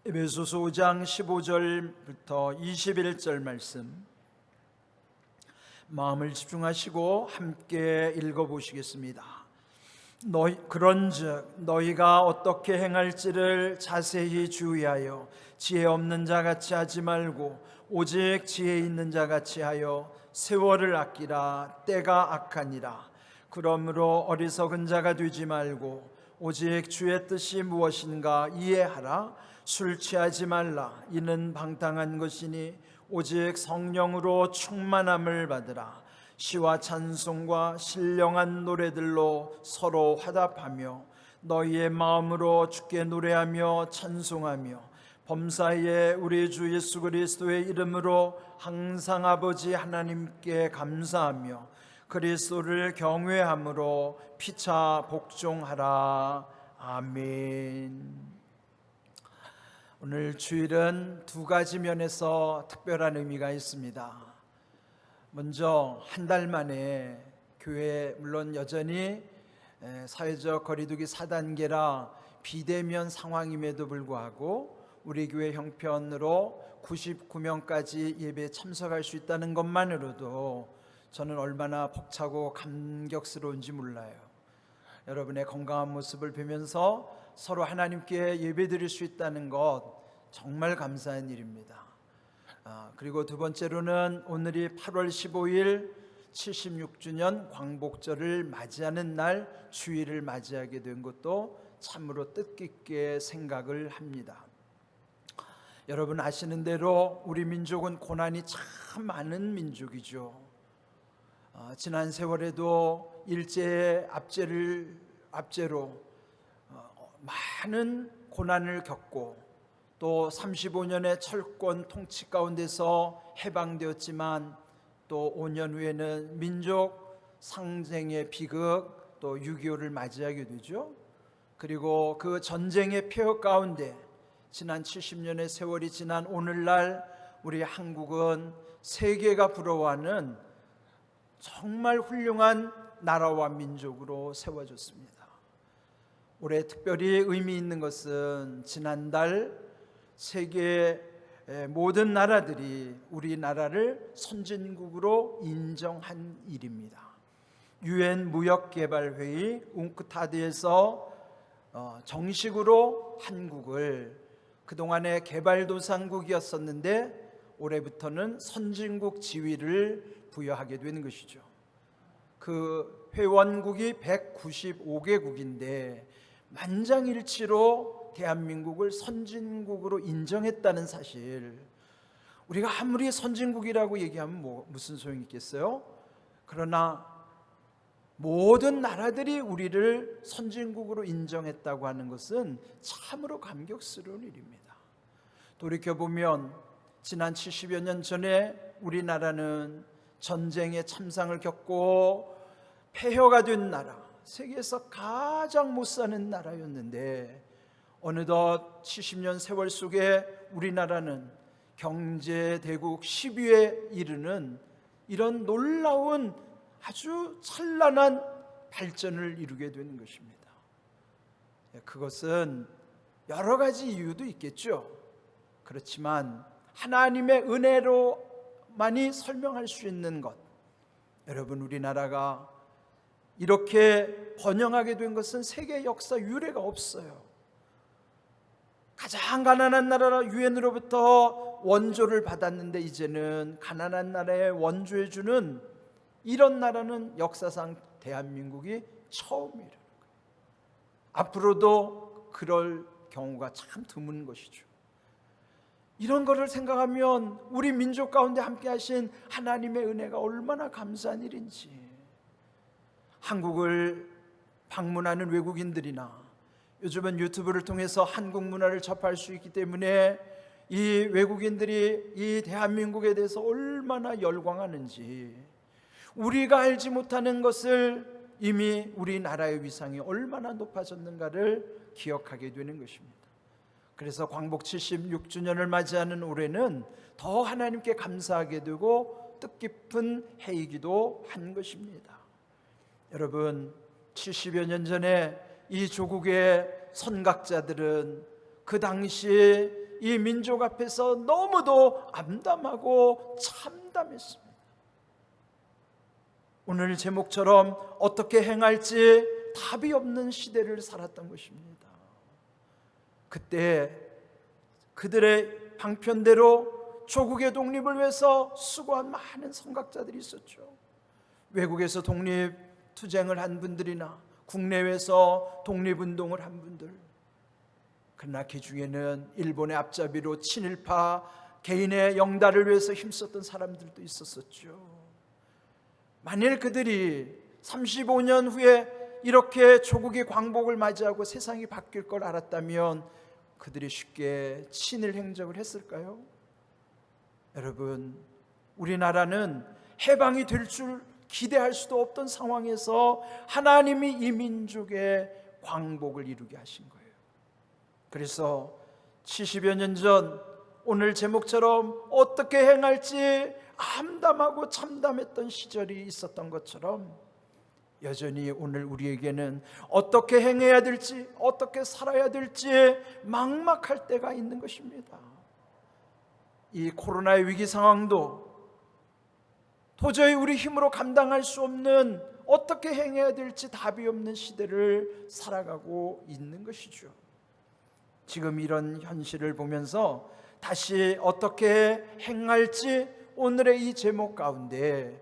에베소서 5장 15절부터 21절 말씀 마음을 집중하시고 함께 읽어보시겠습니다. 그런즉 너희가 어떻게 행할지를 자세히 주의하여 지혜 없는 자같이 하지 말고 오직 지혜 있는 자같이 하여 세월을 아끼라. 때가 악하니라. 그러므로 어리석은 자가 되지 말고 오직 주의 뜻이 무엇인가 이해하라. 술 취하지 말라. 이는 방탕한 것이니 오직 성령으로 충만함을 받으라. 시와 찬송과 신령한 노래들로 서로 화답하며 너희의 마음으로 주께 노래하며 찬송하며 범사에 우리 주 예수 그리스도의 이름으로 항상 아버지 하나님께 감사하며 그리스도를 경외함으로 피차 복종하라. 아멘. 오늘 주일은 두 가지 면에서 특별한 의미가 있습니다. 먼저 한 달 만에 교회, 물론 여전히 사회적 거리두기 4단계라 비대면 상황임에도 불구하고 우리 교회 형편으로 99명까지 예배에 참석할 수 있다는 것만으로도 저는 얼마나 벅차고 감격스러운지 몰라요. 여러분의 건강한 모습을 보면서 서로 하나님께 예배드릴 수 있다는 것 정말 감사한 일입니다. 그리고 두 번째로는 오늘이 8월 15일 76주년 광복절을 맞이하는 날, 주일을 맞이하게 된 것도 참으로 뜻깊게 생각을 합니다. 여러분 아시는 대로 우리 민족은 고난이 참 많은 민족이죠. 지난 세월에도 일제의 압제로 많은 고난을 겪고 또 35년의 철권 통치 가운데서 해방되었지만 또 5년 후에는 민족 상생의 비극 또 6.25를 맞이하게 되죠. 그리고 그 전쟁의 폐허 가운데 지난 70년의 세월이 지난 오늘날 우리 한국은 세계가 부러워하는 정말 훌륭한 나라와 민족으로 세워졌습니다. 올해 특별히 의미 있는 것은 지난달 세계 모든 나라들이 우리나라를 선진국으로 인정한 일입니다. 유엔 무역개발회의 웅크타드에서 정식으로 한국을 그동안의 개발도상국이었었는데 올해부터는 선진국 지위를 부여하게 되는 것이죠. 그 회원국이 195개국인데 만장일치로 대한민국을 선진국으로 인정했다는 사실, 우리가 아무리 선진국이라고 얘기하면 무슨 소용이 있겠어요? 그러나 모든 나라들이 우리를 선진국으로 인정했다고 하는 것은 참으로 감격스러운 일입니다. 돌이켜보면 지난 70여 년 전에 우리나라는 전쟁의 참상을 겪고 폐허가 된 나라, 세계에서 가장 못 사는 나라였는데 어느덧 70년 세월 속에 우리나라는 경제대국 10위에 이르는 이런 놀라운 아주 찬란한 발전을 이루게 되는 것입니다. 그것은 여러 가지 이유도 있겠죠. 그렇지만 하나님의 은혜로만이 설명할 수 있는 것, 여러분 우리나라가 이렇게 번영하게 된 것은 세계 역사 유례가 없어요. 가장 가난한 나라라 유엔으로부터 원조를 받았는데 이제는 가난한 나라에 원조해 주는 이런 나라는 역사상 대한민국이 처음이라는 거예요. 앞으로도 그럴 경우가 참 드문 것이죠. 이런 것을 생각하면 우리 민족 가운데 함께 하신 하나님의 은혜가 얼마나 감사한 일인지, 한국을 방문하는 외국인들이나 요즘은 유튜브를 통해서 한국 문화를 접할 수 있기 때문에 이 외국인들이 이 대한민국에 대해서 얼마나 열광하는지, 우리가 알지 못하는 것을 이미 우리나라의 위상이 얼마나 높아졌는가를 기억하게 되는 것입니다. 그래서 광복 76주년을 맞이하는 올해는 더 하나님께 감사하게 되고 뜻깊은 해이기도 한 것입니다. 여러분 70여 년 전에 이 조국의 선각자들은 그 당시 이 민족 앞에서 너무도 암담하고 참담했습니다. 오늘 제목처럼 어떻게 행할지 답이 없는 시대를 살았던 것입니다. 그때 그들의 방편대로 조국의 독립을 위해서 수고한 많은 선각자들이 있었죠. 외국에서 독립투쟁을 한 분들이나 국내에서 독립운동을 한 분들, 그러나 그 중에는 일본의 앞잡이로 친일파 개인의 영달을 위해서 힘썼던 사람들도 있었었죠. 만일 그들이 35년 후에 이렇게 조국의 광복을 맞이하고 세상이 바뀔 걸 알았다면 그들이 쉽게 친일 행적을 했을까요? 여러분, 우리나라는 해방이 될 줄 기대할 수도 없던 상황에서 하나님이 이 민족의 광복을 이루게 하신 거예요. 그래서 70여 년 전 오늘 제목처럼 어떻게 행할지 암담하고 참담했던 시절이 있었던 것처럼 여전히 오늘 우리에게는 어떻게 행해야 될지, 어떻게 살아야 될지 막막할 때가 있는 것입니다. 이 코로나의 위기 상황도 도저히 우리 힘으로 감당할 수 없는, 어떻게 행해야 될지 답이 없는 시대를 살아가고 있는 것이죠. 지금 이런 현실을 보면서 다시 어떻게 행할지 오늘의 이 제목 가운데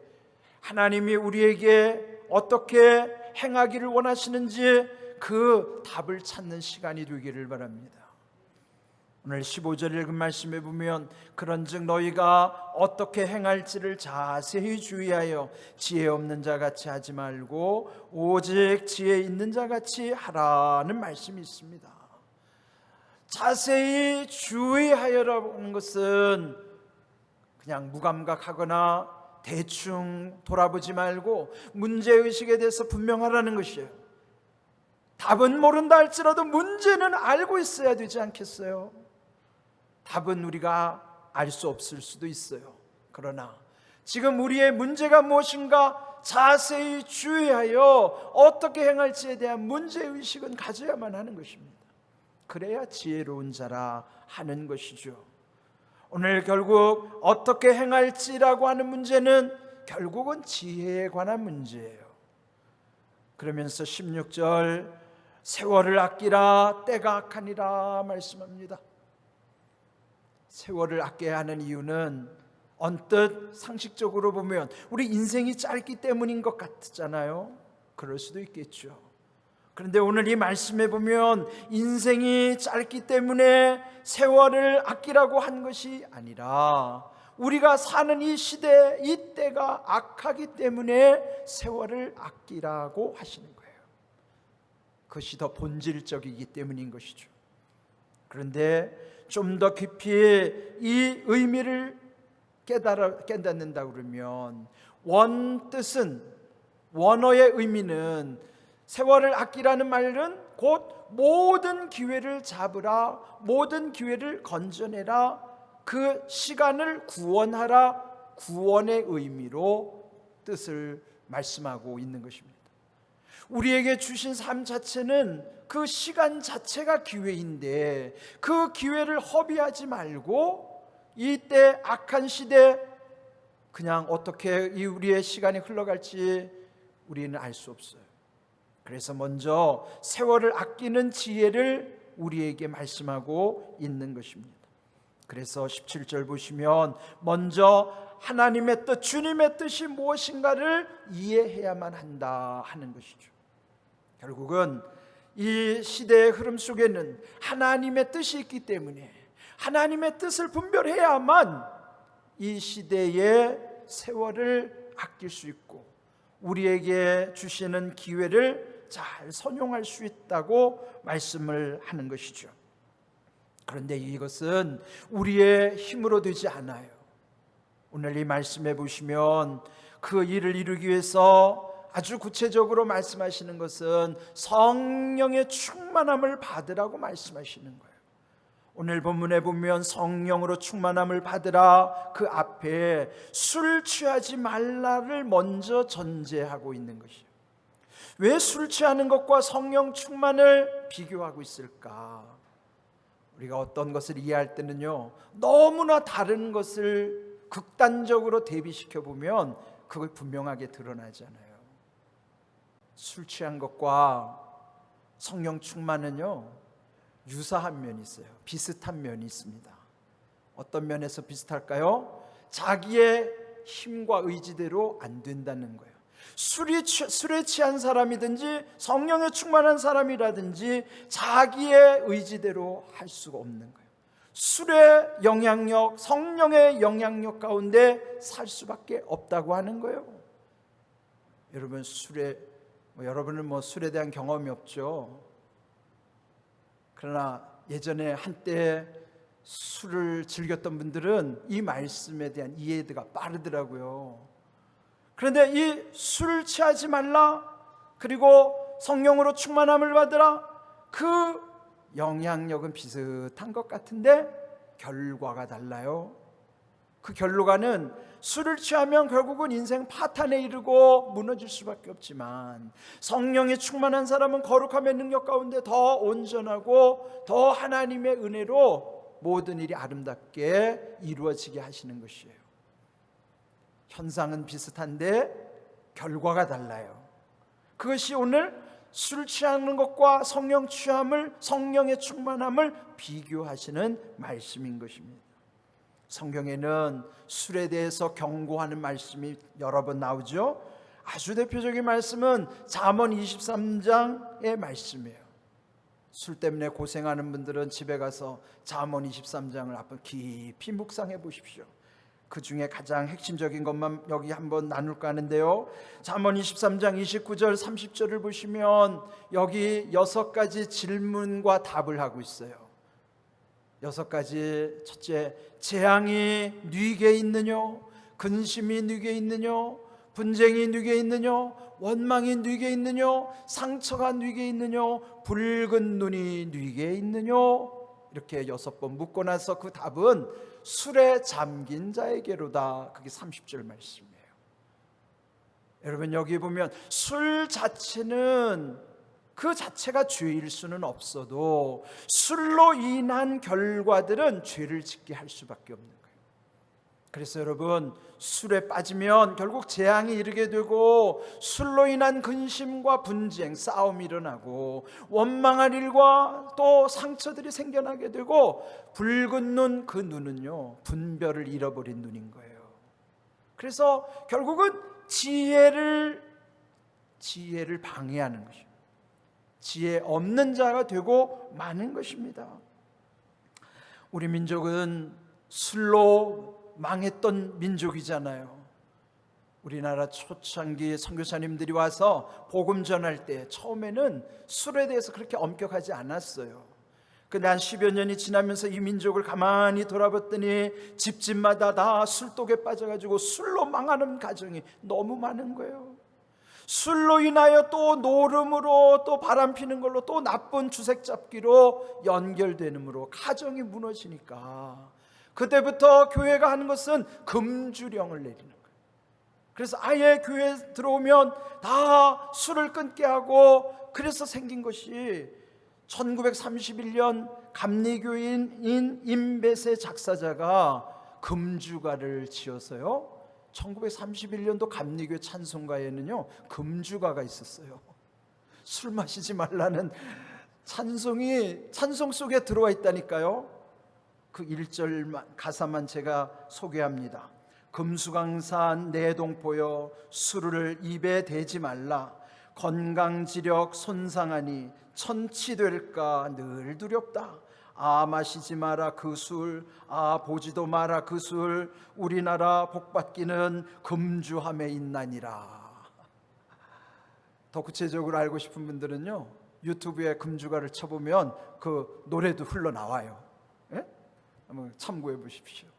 하나님이 우리에게 어떻게 행하기를 원하시는지 그 답을 찾는 시간이 되기를 바랍니다. 오늘 15절 읽은 말씀에 보면 그런즉 너희가 어떻게 행할지를 자세히 주의하여 지혜 없는 자같이 하지 말고 오직 지혜 있는 자같이 하라는 말씀이 있습니다. 자세히 주의하여라고 하는 것은 그냥 무감각하거나 대충 돌아보지 말고 문제의식에 대해서 분명하라는 것이에요. 답은 모른다 할지라도 문제는 알고 있어야 되지 않겠어요? 답은 우리가 알 수 없을 수도 있어요. 그러나 지금 우리의 문제가 무엇인가 자세히 주의하여 어떻게 행할지에 대한 문제의식은 가져야만 하는 것입니다. 그래야 지혜로운 자라 하는 것이죠. 오늘 결국 어떻게 행할지라고 하는 문제는 결국은 지혜에 관한 문제예요. 그러면서 16절 세월을 아끼라 때가 악하니라 말씀합니다. 세월을 아껴야 하는 이유는 언뜻 상식적으로 보면 우리 인생이 짧기 때문인 것 같잖아요. 그럴 수도 있겠죠. 그런데 오늘 이 말씀에 보면 인생이 짧기 때문에 세월을 아끼라고 한 것이 아니라 우리가 사는 이 시대, 이 때가 악하기 때문에 세월을 아끼라고 하시는 거예요. 그것이 더 본질적이기 때문인 것이죠. 그런데 좀 더 깊이 이 의미를 깨닫는다 그러면 원어의 의미는 세월을 아끼라는 말은 곧 모든 기회를 잡으라, 모든 기회를 건져내라, 그 시간을 구원하라, 구원의 의미로 뜻을 말씀하고 있는 것입니다. 우리에게 주신 삶 자체는 그 시간 자체가 기회인데 그 기회를 허비하지 말고 이때 악한 시대 그냥 어떻게 우리의 시간이 흘러갈지 우리는 알 수 없어요. 그래서 먼저 세월을 아끼는 지혜를 우리에게 말씀하고 있는 것입니다. 그래서 17절 보시면 먼저 하나님의 뜻, 주님의 뜻이 무엇인가를 이해해야만 한다 하는 것이죠. 결국은 이 시대의 흐름 속에는 하나님의 뜻이 있기 때문에 하나님의 뜻을 분별해야만 이 시대의 세월을 아낄 수 있고 우리에게 주시는 기회를 잘 선용할 수 있다고 말씀을 하는 것이죠. 그런데 이것은 우리의 힘으로 되지 않아요. 오늘 이 말씀해 보시면 그 일을 이루기 위해서 아주 구체적으로 말씀하시는 것은 성령의 충만함을 받으라고 말씀하시는 거예요. 오늘 본문에 보면 성령으로 충만함을 받으라, 그 앞에 술 취하지 말라를 먼저 전제하고 있는 것이에요. 왜 술 취하는 것과 성령 충만을 비교하고 있을까? 우리가 어떤 것을 이해할 때는요, 너무나 다른 것을 극단적으로 대비시켜 보면 그걸 분명하게 드러나잖아요. 술 취한 것과 성령 충만은요, 유사한 면이 있어요. 비슷한 면이 있습니다. 어떤 면에서 비슷할까요? 자기의 힘과 의지대로 안 된다는 거예요. 술에 취한 사람이든지 성령에 충만한 사람이라든지 자기의 의지대로 할 수가 없는 거예요. 술의 영향력, 성령의 영향력 가운데 살 수밖에 없다고 하는 거예요. 여러분, 여러분은 술에 대한 경험이 없죠. 그러나 예전에 한때 술을 즐겼던 분들은 이 말씀에 대한 이해가 빠르더라고요. 그런데 이 술을 취하지 말라, 그리고 성령으로 충만함을 받으라, 그 영향력은 비슷한 것 같은데 결과가 달라요. 그 결과는 술을 취하면 결국은 인생 파탄에 이르고 무너질 수밖에 없지만, 성령에 충만한 사람은 거룩함의 능력 가운데 더 온전하고 더 하나님의 은혜로 모든 일이 아름답게 이루어지게 하시는 것이에요. 현상은 비슷한데 결과가 달라요. 그것이 오늘 술 취하는 것과 성령 취함을, 성령의 충만함을 비교하시는 말씀인 것입니다. 성경에는 술에 대해서 경고하는 말씀이 여러 번 나오죠. 아주 대표적인 말씀은 잠언 23장의 말씀이에요. 술 때문에 고생하는 분들은 집에 가서 잠언 23장을 한번 깊이 묵상해 보십시오. 그 중에 가장 핵심적인 것만 여기 한번 나눌까 하는데요, 잠언 23장 29절 30절을 보시면 여기 6가지 질문과 답을 하고 있어요. 6가지. 첫째, 재앙이 네게 있느뇨? 근심이 네게 있느뇨? 분쟁이 네게 있느뇨? 원망이 네게 있느뇨? 상처가 네게 있느뇨? 붉은 눈이 네게 있느뇨? 이렇게 6번 묻고 나서 그 답은 술에 잠긴 자에게로다. 그게 30절 말씀이에요. 여러분, 여기 보면 술 자체는 그 자체가 죄일 수는 없어도 술로 인한 결과들은 죄를 짓게 할 수밖에 없는 거예요. 그래서 여러분, 술에 빠지면 결국 재앙이 이르게 되고, 술로 인한 근심과 분쟁, 싸움이 일어나고, 원망할 일과 또 상처들이 생겨나게 되고, 붉은 눈, 그 눈은요, 분별을 잃어버린 눈인 거예요. 그래서 결국은 지혜를 방해하는 것이에요. 지혜 없는 자가 되고 마는 것입니다. 우리 민족은 술로 망했던 민족이잖아요. 우리나라 초창기 선교사님들이 와서 복음 전할 때 처음에는 술에 대해서 그렇게 엄격하지 않았어요. 근데 한 10여 년이 지나면서 이 민족을 가만히 돌아봤더니 집집마다 다 술독에 빠져가지고 술로 망하는 가정이 너무 많은 거예요. 술로 인하여 또 노름으로, 또 바람 피는 걸로, 또 나쁜 주색 잡기로 연결되므로 가정이 무너지니까 그때부터 교회가 하는 것은 금주령을 내리는 거예요. 그래서 아예 교회에 들어오면 다 술을 끊게 하고, 그래서 생긴 것이 1931년 감리교인인 임베세 작사자가 금주가를 지어서요, 1931년도 감리교 찬송가에는요 금주가가 있었어요. 술 마시지 말라는 찬송이 찬송 속에 들어와 있다니까요. 그 1절 가사만 제가 소개합니다. 금수강산 내동포여 술을 입에 대지 말라. 건강지력 손상하니 천치될까 늘 두렵다. 아 마시지 마라 그 술, 아 보지도 마라 그 술, 우리나라 복받기는 금주함에 있나니라. 더 구체적으로 알고 싶은 분들은요, 유튜브에 금주가를 쳐보면 그 노래도 흘러나와요. 예? 한번 참고해 보십시오.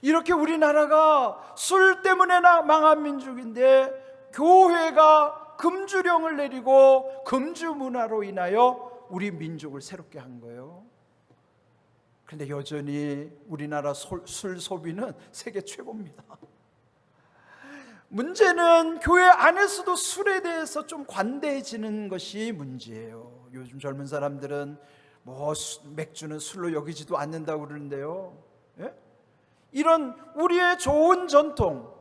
이렇게 우리나라가 술 때문에 망한 민족인데, 교회가 금주령을 내리고 금주 문화로 인하여 우리 민족을 새롭게 한 거예요. 그런데 여전히 우리나라 술 소비는 세계 최고입니다. 문제는 교회 안에서도 술에 대해서 좀 관대해지는 것이 문제예요. 요즘 젊은 사람들은 맥주는 술로 여기지도 않는다고 그러는데요. 예? 이런 우리의 좋은 전통,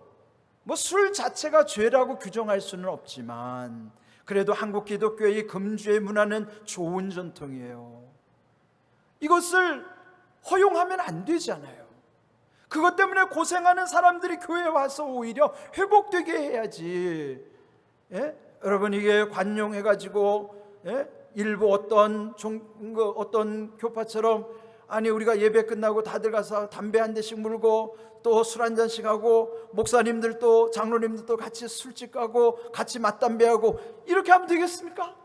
술 자체가 죄라고 규정할 수는 없지만 그래도 한국 기독교의 금주의 문화는 좋은 전통이에요. 이것을 허용하면 안 되잖아요. 그것 때문에 고생하는 사람들이 교회에 와서 오히려 회복되게 해야지. 예? 여러분, 이게 관용해가지고 일부 어떤 교파처럼 아니 우리가 예배 끝나고 다들 가서 담배 한 대씩 물고 또 술 한 잔씩 하고 목사님들도 장로님들도 같이 술집 가고 같이 맞담배하고 이렇게 하면 되겠습니까?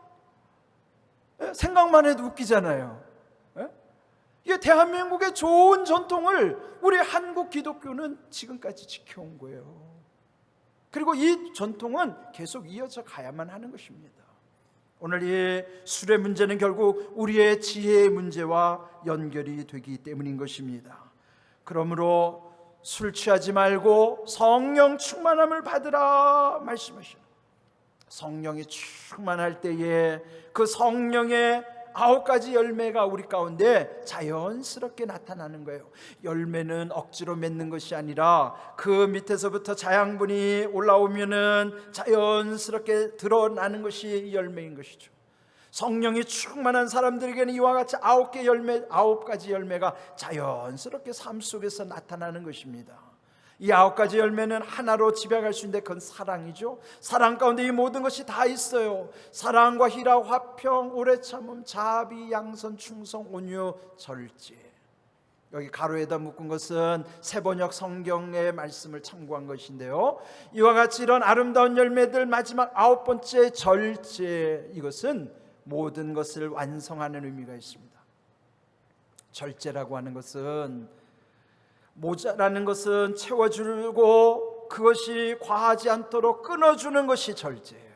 생각만 해도 웃기잖아요. 이게 대한민국의 좋은 전통을 우리 한국 기독교는 지금까지 지켜온 거예요. 그리고 이 전통은 계속 이어져 가야만 하는 것입니다. 오늘 이 술의 문제는 결국 우리의 지혜의 문제와 연결이 되기 때문인 것입니다. 그러므로 술 취하지 말고 성령 충만함을 받으라 말씀하시는, 성령이 충만할 때에 그 성령의 9가지 열매가 우리 가운데 자연스럽게 나타나는 거예요. 열매는 억지로 맺는 것이 아니라 그 밑에서부터 자양분이 올라오면은 자연스럽게 드러나는 것이 열매인 것이죠. 성령이 충만한 사람들에게는 이와 같이 9가지 열매가 자연스럽게 삶 속에서 나타나는 것입니다. 이 9가지 열매는 하나로 집약할 수 있는데 그건 사랑이죠. 사랑 가운데 이 모든 것이 다 있어요. 사랑과 희락, 화평, 오래 참음, 자비, 양선, 충성, 온유, 절제. 여기 가로에다 묶은 것은 세번역 성경의 말씀을 참고한 것인데요, 이와 같이 이런 아름다운 열매들 마지막 9번째 절제, 이것은 모든 것을 완성하는 의미가 있습니다. 절제라고 하는 것은 모자라는 것은 채워주고 그것이 과하지 않도록 끊어주는 것이 절제예요.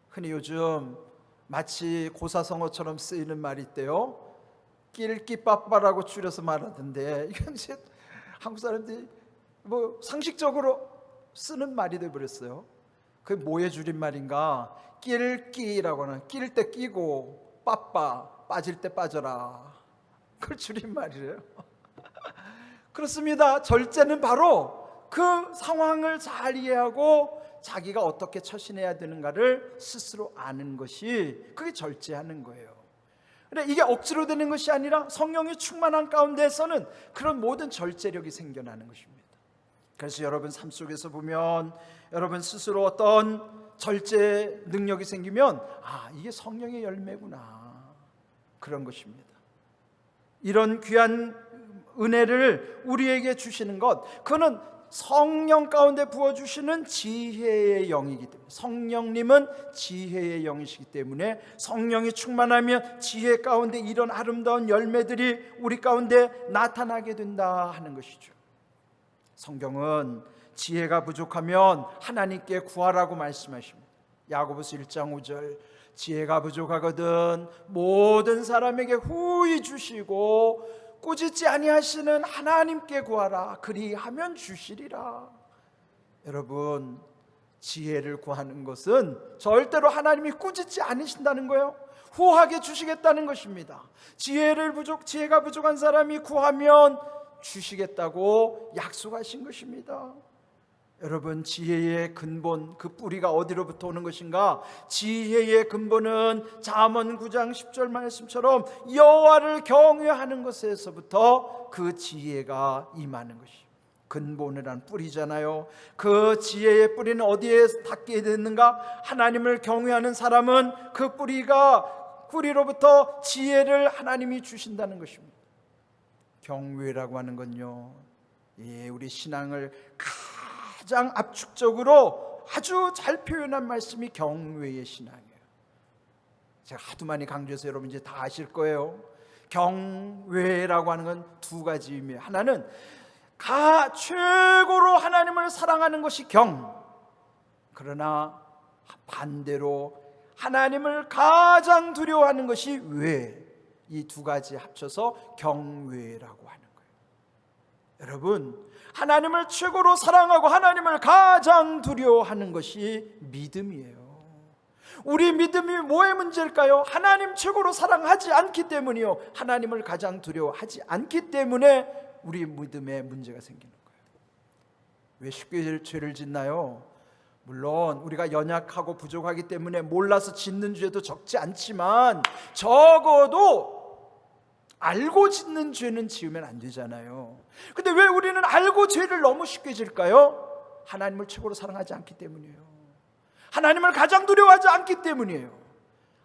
흔히 요즘 마치 고사성어처럼 쓰이는 말이 있대요. 낄끼빠빠라고 줄여서 말하던데, 이건 이제 한국 사람들이 상식적으로 쓰는 말이 되어버렸어요. 그게 뭐의 줄임말인가? 낄끼라고 하는, 낄 때 끼고 빠빠, 빠질 때 빠져라, 그걸 줄임말이래요. 그렇습니다. 절제는 바로 그 상황을 잘 이해하고 자기가 어떻게 처신해야 되는가를 스스로 아는 것이, 그게 절제하는 거예요. 근데 이게 억지로 되는 것이 아니라 성령이 충만한 가운데서는 그런 모든 절제력이 생겨나는 것입니다. 그래서 여러분 삶 속에서 보면 여러분 스스로 어떤 절제 능력이 생기면 이게 성령의 열매구나, 그런 것입니다. 이런 귀한 은혜를 우리에게 주시는 것, 그거는 성령 가운데 부어주시는 지혜의 영이기 때문에, 성령님은 지혜의 영이시기 때문에 성령이 충만하면 지혜 가운데 이런 아름다운 열매들이 우리 가운데 나타나게 된다 하는 것이죠. 성경은 지혜가 부족하면 하나님께 구하라고 말씀하십니다. 야고보서 1장 5절, 지혜가 부족하거든 모든 사람에게 후히 주시고 꾸짖지 아니하시는 하나님께 구하라, 그리하면 주시리라. 여러분, 지혜를 구하는 것은 절대로 하나님이 꾸짖지 않으신다는 거예요. 후하게 주시겠다는 것입니다. 지혜가 부족한 사람이 구하면 주시겠다고 약속하신 것입니다. 여러분, 지혜의 근본, 그 뿌리가 어디로부터 오는 것인가? 지혜의 근본은 잠언 9장 10절 말씀처럼 여호와를 경외하는 것에서부터 그 지혜가 임하는 것이 근본이란 뿌리잖아요. 그 지혜의 뿌리는 어디에 닿게 됐는가? 하나님을 경외하는 사람은 그 뿌리로부터 지혜를 하나님이 주신다는 것입니다. 경외라고 하는 건요, 우리 신앙을 가장 압축적으로 아주 잘 표현한 말씀이 경외의 신앙이에요. 제가 하도 많이 강조해서 여러분 이제 다 아실 거예요. 경외라고 하는 건 2가지 의미예요. 하나는 최고로 하나님을 사랑하는 것이 그러나 반대로 하나님을 가장 두려워하는 것이 외. 이 2가지 합쳐서 경외라고 하는 거예요. 여러분, 하나님을 최고로 사랑하고 하나님을 가장 두려워하는 것이 믿음이에요. 우리 믿음이 뭐의 문제일까요? 하나님 최고로 사랑하지 않기 때문이요, 하나님을 가장 두려워하지 않기 때문에 우리 믿음에 문제가 생기는 거예요. 왜 쉽게 죄를 짓나요? 물론 우리가 연약하고 부족하기 때문에 몰라서 짓는 죄도 적지 않지만 적어도 알고 짓는 죄는 지으면 안 되잖아요. 근데 왜 우리는 알고 죄를 너무 쉽게 질까요? 하나님을 최고로 사랑하지 않기 때문이에요. 하나님을 가장 두려워하지 않기 때문이에요.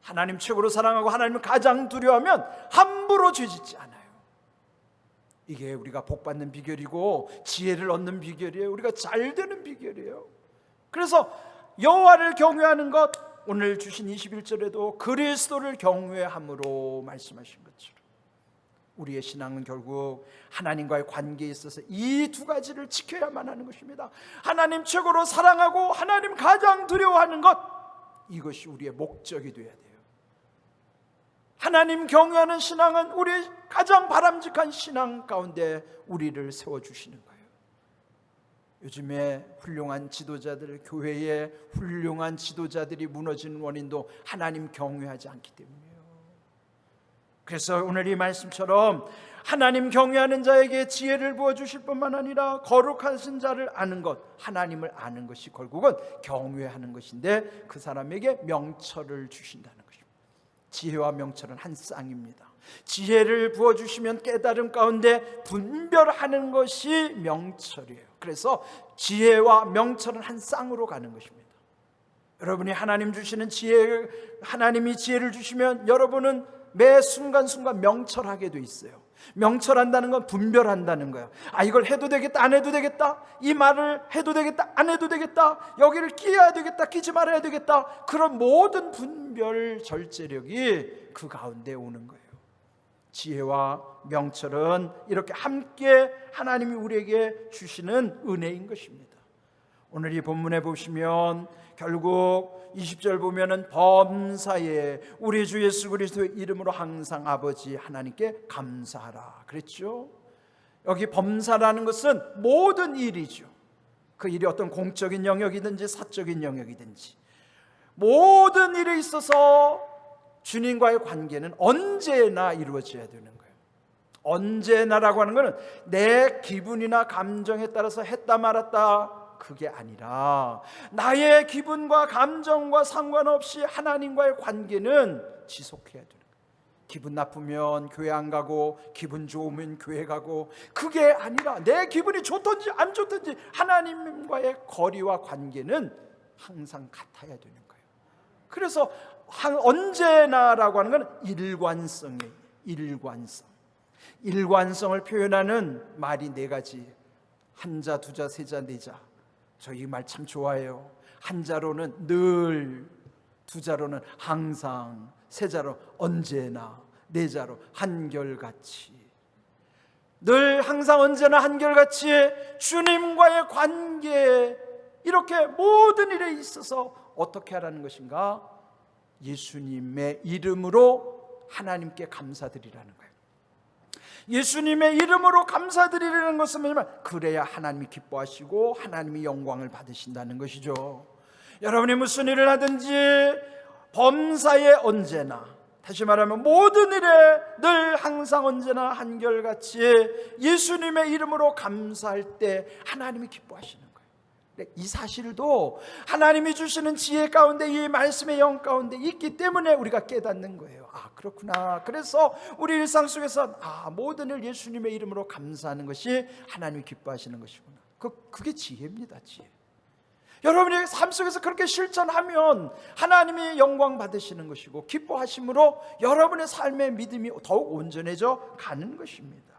하나님 최고로 사랑하고 하나님을 가장 두려워하면 함부로 죄 짓지 않아요. 이게 우리가 복받는 비결이고 지혜를 얻는 비결이에요. 우리가 잘 되는 비결이에요. 그래서 여호와를 경외하는 것, 오늘 주신 21절에도 그리스도를 경외함으로 말씀하신 것처럼 우리의 신앙은 결국 하나님과의 관계에 있어서 이 두 가지를 지켜야만 하는 것입니다. 하나님 최고로 사랑하고 하나님 가장 두려워하는 것, 이것이 우리의 목적이 되어야 돼요. 하나님 경외하는 신앙은 우리의 가장 바람직한 신앙 가운데 우리를 세워주시는 거예요. 요즘에 훌륭한 지도자들, 교회의 훌륭한 지도자들이 무너지는 원인도 하나님 경외하지 않기 때문이에요. 그래서 오늘 이 말씀처럼 하나님 경외하는 자에게 지혜를 부어주실 뿐만 아니라 거룩하신 자를 아는 것, 하나님을 아는 것이 결국은 경외하는 것인데 그 사람에게 명철을 주신다는 것입니다. 지혜와 명철은 한 쌍입니다. 지혜를 부어주시면 깨달음 가운데 분별하는 것이 명철이에요. 그래서 지혜와 명철은 한 쌍으로 가는 것입니다. 여러분이 하나님 주시는 지혜, 하나님이 지혜를 주시면 여러분은 매 순간순간 명철하게 돼 있어요. 명철한다는 건 분별한다는 거예요. 아, 이걸 해도 되겠다, 안 해도 되겠다, 이 말을 해도 되겠다, 안 해도 되겠다, 여기를 끼어야 되겠다, 끼지 말아야 되겠다, 그런 모든 분별 절제력이 그 가운데 오는 거예요. 지혜와 명철은 이렇게 함께 하나님이 우리에게 주시는 은혜인 것입니다. 오늘 이 본문에 보시면 결국 20절 보면은 범사에 우리 주 예수 그리스도의 이름으로 항상 아버지 하나님께 감사하라 그랬죠. 여기 범사라는 것은 모든 일이죠. 그 일이 어떤 공적인 영역이든지 사적인 영역이든지 모든 일에 있어서 주님과의 관계는 언제나 이루어져야 되는 거예요. 언제나라고 하는 것은 내 기분이나 감정에 따라서 했다 말았다, 그게 아니라 나의 기분과 감정과 상관없이 하나님과의 관계는 지속해야 되는 거예요. 기분 나쁘면 교회 안 가고 기분 좋으면 교회 가고, 그게 아니라 내 기분이 좋든지 안 좋든지 하나님과의 거리와 관계는 항상 같아야 되는 거예요. 그래서 언제나라고 하는 건 일관성이에요. 일관성을 표현하는 말이 네 가지. 한자, 두자, 세자, 네자. 저 이 말 참 좋아해요. 한자로는 늘, 두자로는 항상, 세자로 언제나, 네자로 한결같이. 늘, 항상, 언제나 한결같이 주님과의 관계, 이렇게 모든 일에 있어서 어떻게 하라는 것인가? 예수님의 이름으로 하나님께 감사드리라는 거예요. 예수님의 이름으로 감사드리라는 것은 뭐냐면 그래야 하나님이 기뻐하시고 하나님이 영광을 받으신다는 것이죠. 여러분이 무슨 일을 하든지 범사에 언제나, 다시 말하면 모든 일에 늘 항상 언제나 한결같이 예수님의 이름으로 감사할 때 하나님이 기뻐하시는 거예요. 이 사실도 하나님이 주시는 지혜 가운데, 이 말씀의 영 가운데 있기 때문에 우리가 깨닫는 거예요. 아, 그렇구나. 그래서 우리 일상 속에서 모든 일 예수님의 이름으로 감사하는 것이 하나님이 기뻐하시는 것이구나. 그게 지혜입니다. 지혜. 여러분이 삶 속에서 그렇게 실천하면 하나님이 영광 받으시는 것이고 기뻐하심으로 여러분의 삶의 믿음이 더욱 온전해져 가는 것입니다.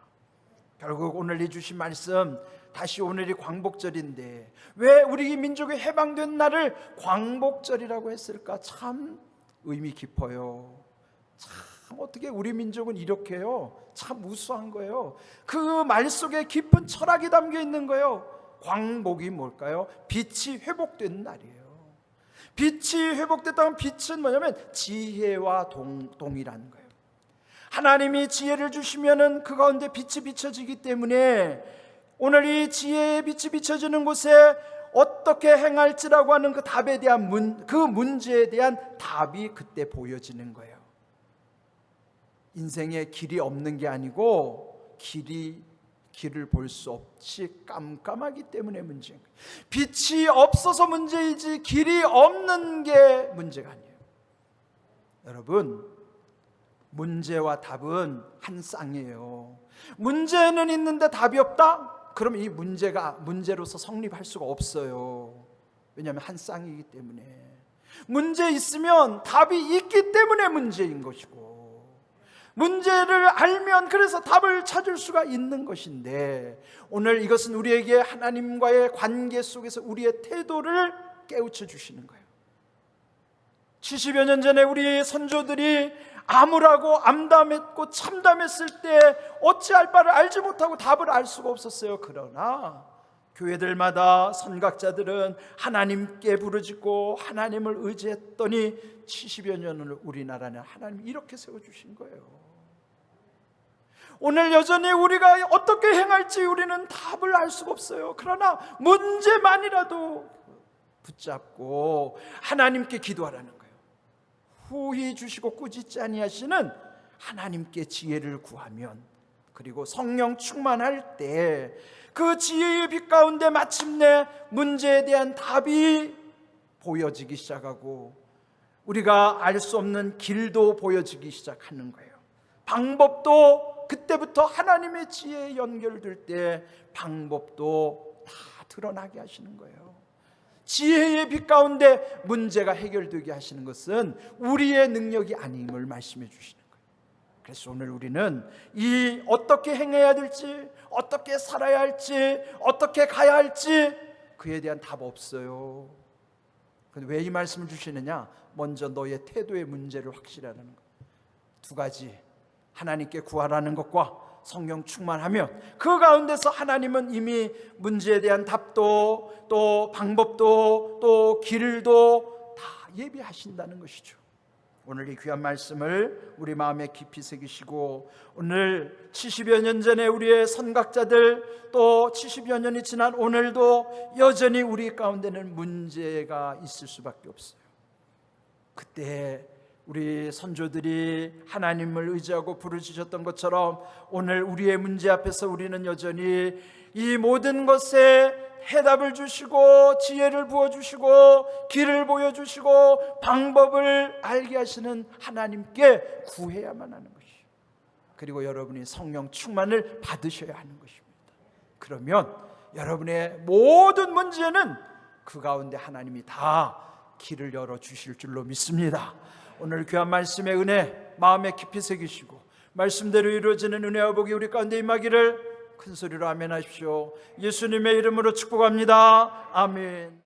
결국 오늘 주신 말씀, 다시 오늘이 광복절인데 왜 우리 민족이 해방된 날을 광복절이라고 했을까? 참 의미 깊어요. 참 어떻게 우리 민족은 이렇게요? 참 우수한 거예요. 그 말 속에 깊은 철학이 담겨 있는 거예요. 광복이 뭘까요? 빛이 회복된 날이에요. 빛이 회복됐다면 빛은 뭐냐면 지혜와 동일한 거예요. 하나님이 지혜를 주시면은 그 가운데 빛이 비춰지기 때문에 오늘 이 지혜의 빛이 비춰지는 곳에 어떻게 행할지라고 하는 그 답에 대한 그 문제에 대한 답이 그때 보여지는 거예요. 인생에 길이 없는 게 아니고 길을 볼 수 없이 깜깜하기 때문에 문제인 거예요. 빛이 없어서 문제이지 길이 없는 게 문제가 아니에요. 여러분, 문제와 답은 한 쌍이에요. 문제는 있는데 답이 없다? 그럼 이 문제가 문제로서 성립할 수가 없어요. 왜냐하면 한 쌍이기 때문에. 문제 있으면 답이 있기 때문에 문제인 것이고, 문제를 알면 그래서 답을 찾을 수가 있는 것인데, 오늘 이것은 우리에게 하나님과의 관계 속에서 우리의 태도를 깨우쳐 주시는 거예요. 70여 년 전에 우리 선조들이 암울하고 암담했고 참담했을 때 어찌할 바를 알지 못하고 답을 알 수가 없었어요. 그러나 교회들마다 선각자들은 하나님께 부르짖고 하나님을 의지했더니 70여 년을 우리나라는 하나님이 이렇게 세워주신 거예요. 오늘 여전히 우리가 어떻게 행할지 우리는 답을 알 수가 없어요. 그러나 문제만이라도 붙잡고 하나님께 기도하라는 거예요. 후히 주시고 꾸짖지 아니하시는 하나님께 지혜를 구하면, 그리고 성령 충만할 때 그 지혜의 빛 가운데 마침내 문제에 대한 답이 보여지기 시작하고 우리가 알 수 없는 길도 보여지기 시작하는 거예요. 방법도 그때부터 하나님의 지혜에 연결될 때 방법도 다 드러나게 하시는 거예요. 지혜의 빛 가운데 문제가 해결되게 하시는 것은 우리의 능력이 아님을 말씀해 주시는 거예요. 그래서 오늘 우리는 이 어떻게 행해야 될지, 어떻게 살아야 할지, 어떻게 가야 할지 그에 대한 답 없어요. 그런데 왜 이 말씀을 주시느냐? 먼저 너의 태도의 문제를 확실하라는 거예요. 두 가지, 하나님께 구하라는 것과 성령 충만하면 그 가운데서 하나님은 이미 문제에 대한 답도 또 방법도 또 길도 다 예비하신다는 것이죠. 오늘 이 귀한 말씀을 우리 마음에 깊이 새기시고, 오늘 70여 년 전에 우리의 선각자들, 또 70여 년이 지난 오늘도 여전히 우리 가운데는 문제가 있을 수밖에 없어요. 그때 우리 선조들이 하나님을 의지하고 부르짖었던 것처럼 오늘 우리의 문제 앞에서 우리는 여전히 이 모든 것에 해답을 주시고 지혜를 부어주시고 길을 보여주시고 방법을 알게 하시는 하나님께 구해야만 하는 것이에요. 그리고 여러분이 성령 충만을 받으셔야 하는 것입니다. 그러면 여러분의 모든 문제는 그 가운데 하나님이 다 길을 열어주실 줄로 믿습니다. 오늘 귀한 말씀의 은혜 마음에 깊이 새기시고 말씀대로 이루어지는 은혜와 복이 우리 가운데 임하기를 큰 소리로 아멘 하십시오. 예수님의 이름으로 축복합니다. 아멘.